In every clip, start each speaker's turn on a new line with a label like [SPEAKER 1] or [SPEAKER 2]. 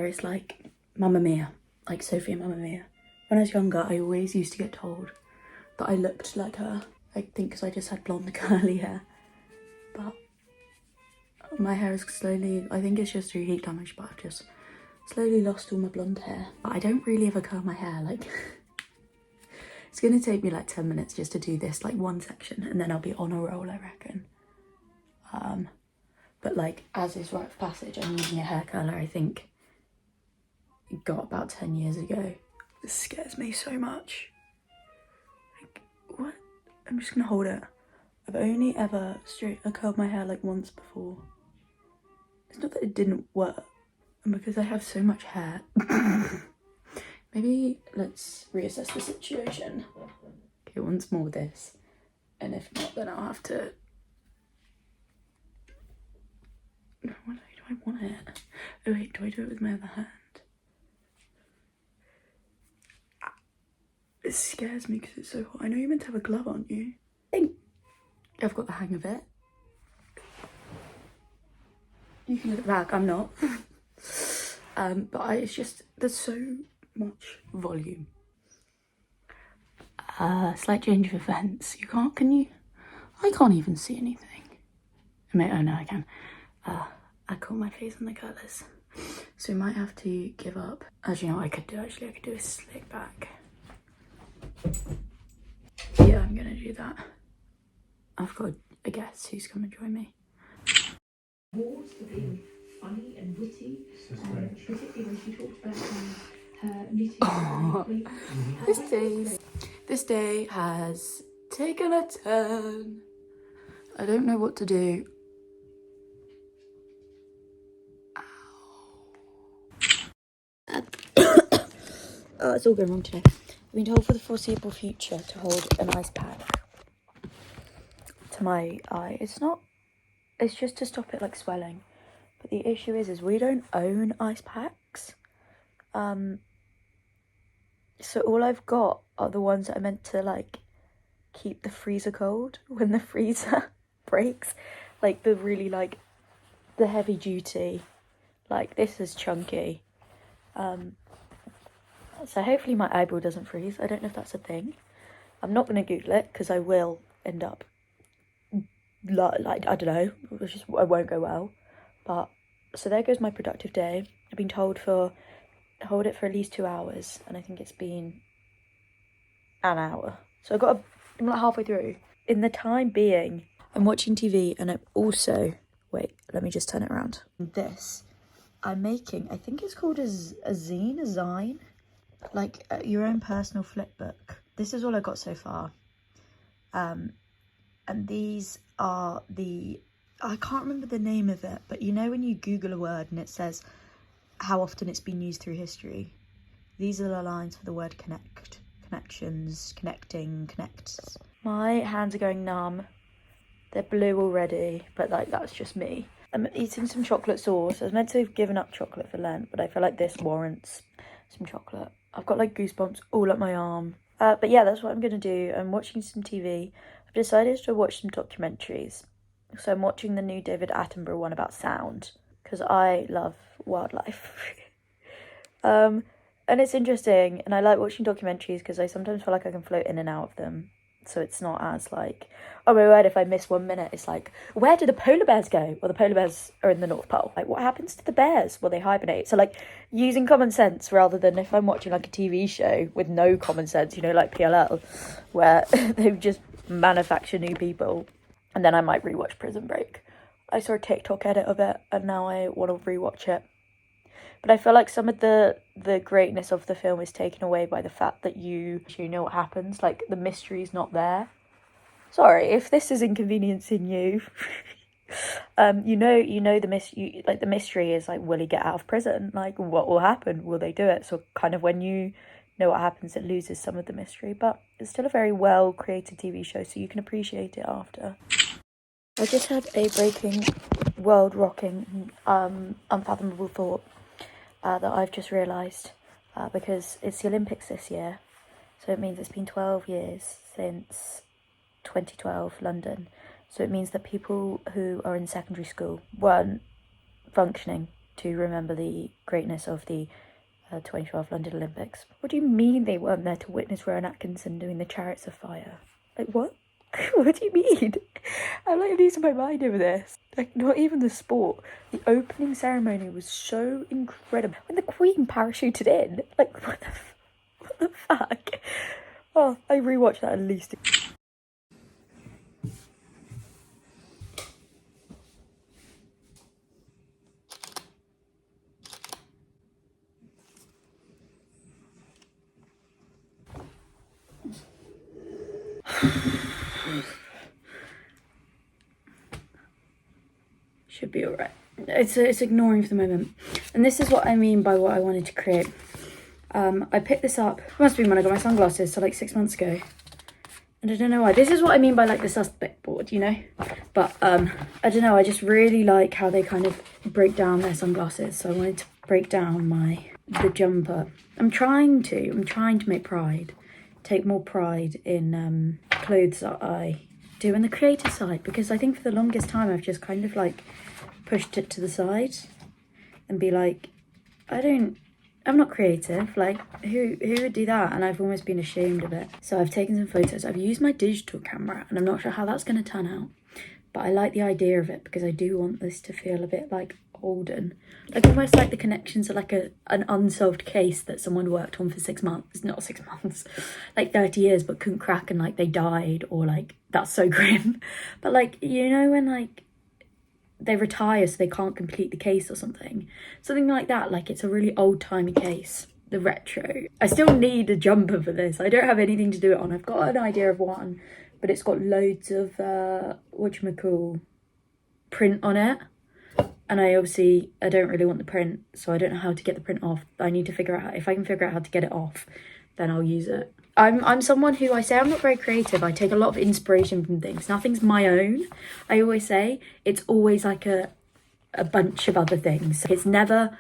[SPEAKER 1] is like Mamma Mia, like Sophie and Mamma Mia. When I was younger, I always used to get told that I looked like her. I think because I just had blonde curly hair. But my hair is slowly, I think it's just through heat damage, but I've just slowly lost all my blonde hair. But I don't really ever curl my hair, like it's gonna take me like 10 minutes just to do this, like one section, and then I'll be on a roll, I reckon. But like, as is rite of passage, I'm using a hair curler I think it got about 10 years ago. This scares me so much. Like, what? I'm just gonna hold it. I've only ever curled my hair like once before. It's not that it didn't work, and because I have so much hair. Maybe let's reassess the situation. Okay, once more this, and if not, then I'll have to. What do I want it? Oh wait, do I do it with my other hand? It scares me because it's so hot. I know you're meant to have a glove, aren't you? I think I've got the hang of it. You can look back, I'm not. But it's just, there's so much volume. Slight change of events. You can't, can you? I can't even see anything. Oh no, I can. I caught my face on the colours. So we might have to give up. As you know what I could do, actually, I could do a slick back. Yeah, I'm gonna do that. I've got a guest who's come and join me.
[SPEAKER 2] Awards for being funny and witty, particularly when she talked about her knitting.
[SPEAKER 1] This day has taken a turn. I don't know what to do. Oh, it's all going wrong today. I've been told for the foreseeable future to hold an ice pack to my eye. It's just to stop it like swelling. But the issue is we don't own ice packs. So all I've got are the ones that are meant to like keep the freezer cold when the freezer breaks. Like the really like the heavy duty. Like this is chunky. So hopefully my eyeball doesn't freeze. I don't know if that's a thing. I'm not going to Google it because I will end up like I don't know, it won't go well. But so there goes my productive day. I've been told hold it for at least 2 hours, and I think it's been an hour. So I'm like halfway through. In the time being, I'm watching TV, and I'm also wait. Let me just turn it around. This I'm making. I think it's called a zine, like your own personal flip book. This is all I got so far. And these are I can't remember the name of it, but you know when you Google a word and it says how often it's been used through history? These are the lines for the word connect, connections, connecting, connects. My hands are going numb. They're blue already, but like that's just me. I'm eating some chocolate sauce. I was meant to have given up chocolate for Lent, but I feel like this warrants some chocolate. I've got like goosebumps all up my arm. But yeah, that's what I'm going to do. I'm watching some TV. I've decided to watch some documentaries. So I'm watching the new David Attenborough one about sound, because I love wildlife. And it's interesting, and I like watching documentaries because I sometimes feel like I can float in and out of them. So it's not as like, oh my word, if I miss 1 minute, it's like, where do the polar bears go? Well, the polar bears are in the North Pole. Like, what happens to the bears? Well, they hibernate. So like using common sense rather than if I'm watching like a TV show with no common sense, you know, like PLL, where they just manufacture new people. And then I might rewatch Prison Break. I saw a TikTok edit of it and now I want to rewatch it. But I feel like some of the greatness of the film is taken away by the fact that you know what happens. Like, the mystery's not there. Sorry, if this is inconveniencing you. You know the mystery is, like, will he get out of prison? Like, what will happen? Will they do it? So kind of when you know what happens, it loses some of the mystery. But it's still a very well-created TV show, so you can appreciate it after. I just had a breaking, world-rocking, unfathomable thought. That I've just realised, because it's the Olympics this year, so it means it's been 12 years since 2012 London, so it means that people who are in secondary school weren't functioning to remember the greatness of the 2012 London Olympics. What do you mean they weren't there to witness Rowan Atkinson doing the Chariots of Fire? Like, what? What do you mean? I'm like losing my mind over this. Like, not even the sport. The opening ceremony was so incredible. When the Queen parachuted in, like, what the fuck? Oh, I rewatched that at least. Should be alright. It's ignoring for the moment. And this is what I mean by what I wanted to create. I picked this up, it must have been when I got my sunglasses, so like 6 months ago. And I don't know why. This is what I mean by like the suspect board, you know? But I don't know, I just really like how they kind of break down their sunglasses. So I wanted to break down the jumper. I'm trying to make pride. Take more pride in clothes that I do in the creative side, because I think for the longest time I've just kind of like pushed it to the side and be like, I'm not creative, like who would do that? And I've almost been ashamed of it. So I've taken some photos. I've used my digital camera and I'm not sure how that's going to turn out, but I like the idea of it because I do want this to feel a bit like olden, like almost like the connections are like an unsolved case that someone worked on for 6 months, not 6 months, like 30 years, but couldn't crack and like they died, or like that's so grim. But like, you know, when like they retire so they can't complete the case or something like that, like it's a really old-timey case, the retro. I still need a jumper for this. I don't have anything to do it on. I've got an idea of one, but it's got loads of whatchamacall print on it, and I don't really want the print, so I don't know how to get the print off. I need to figure out if I can figure out how to get it off, then I'll use it. I'm someone who, I say I'm not very creative. I take a lot of inspiration from things. Nothing's my own. I always say it's always like a bunch of other things. It's never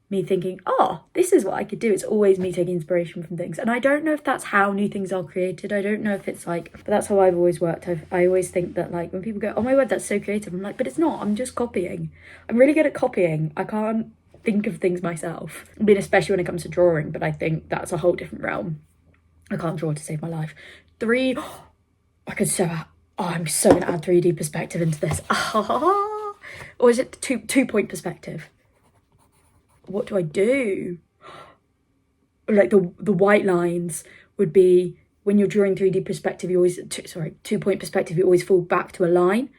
[SPEAKER 1] me thinking, oh, this is what I could do. It's always me taking inspiration from things. And I don't know if that's how new things are created. I don't know if it's like, but that's how I've always worked. I always think that like when people go, oh my word, that's so creative. I'm like, but it's not. I'm just copying. I'm really good at copying. I can't think of things myself. I mean, especially when it comes to drawing, but I think that's a whole different realm. I can't draw to save my life. I could I'm so gonna add 3D perspective into this. Or is it two-point perspective? What do I do? Like the white lines would be, when you're drawing 3D perspective, you always, 2-point perspective, you always fall back to a line.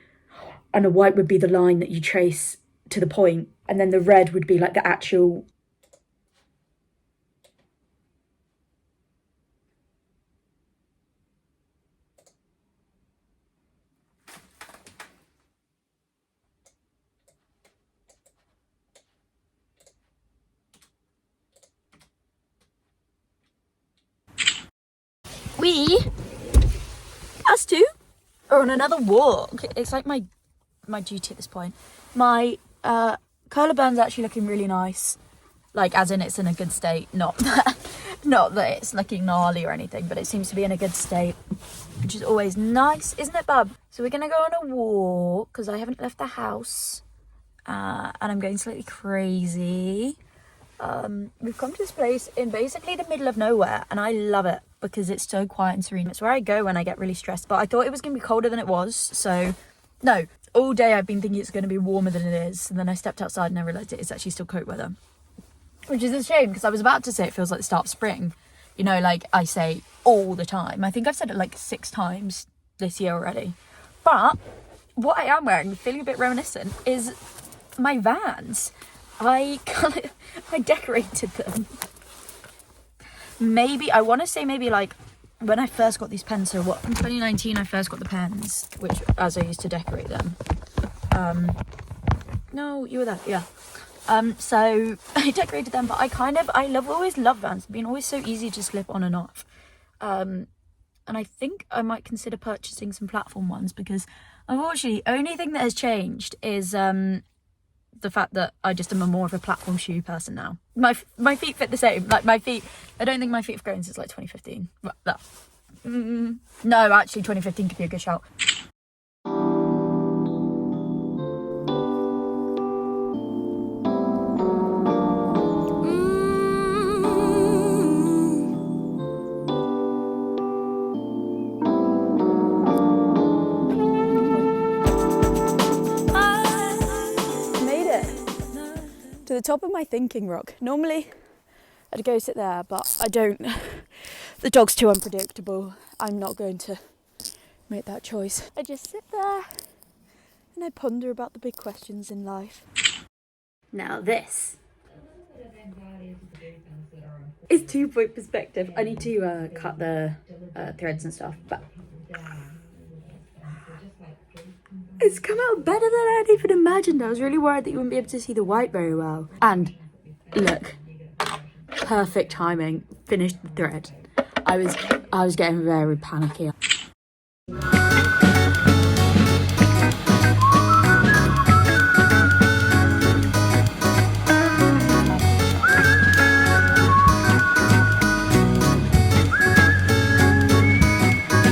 [SPEAKER 1] And a white would be the line that you trace to the point. And then the red would be like the actual... Us two are on another walk. It's like my duty at this point. My curler burn's actually looking really nice, like as in it's in a good state, not that it's looking gnarly or anything, but it seems to be in a good state, which is always nice, isn't it, bub? So we're gonna go on a walk because I haven't left the house, and I'm going slightly crazy. We've come to this place in basically the middle of nowhere, and I love it because it's so quiet and serene. It's where I go when I get really stressed, but I thought it was going to be colder than it was. So no, all day I've been thinking it's going to be warmer than it is, and then I stepped outside and I realised it's actually still coat weather, which is a shame because I was about to say it feels like the start of spring, you know, like I say all the time. I think I've said it like 6 times this year already. But what I am wearing, feeling a bit reminiscent, is my Vans. I decorated them. I want to say maybe like when I first got these pens. So what, in 2019 I first got the pens, which as I used to decorate them. No, you were there, yeah. So I decorated them, but always love Vans. They've been always so easy to slip on and off. And I think I might consider purchasing some platform ones because unfortunately, only thing that has changed is the fact that I just am more of a platform shoe person now. My feet fit the same. Like my feet, I don't think my feet have grown since like 2015. No, actually 2015 could be a good shout. top of my thinking rock. Normally I'd go sit there, but I don't. The dog's too unpredictable. I'm not going to make that choice. I just sit there and I ponder about the big questions in life. Now this is 2-point perspective. I need to cut the threads and stuff, but it's come out better than I'd even imagined. I was really worried that you wouldn't be able to see the white very well. And look, perfect timing. Finished the thread. I was getting very panicky.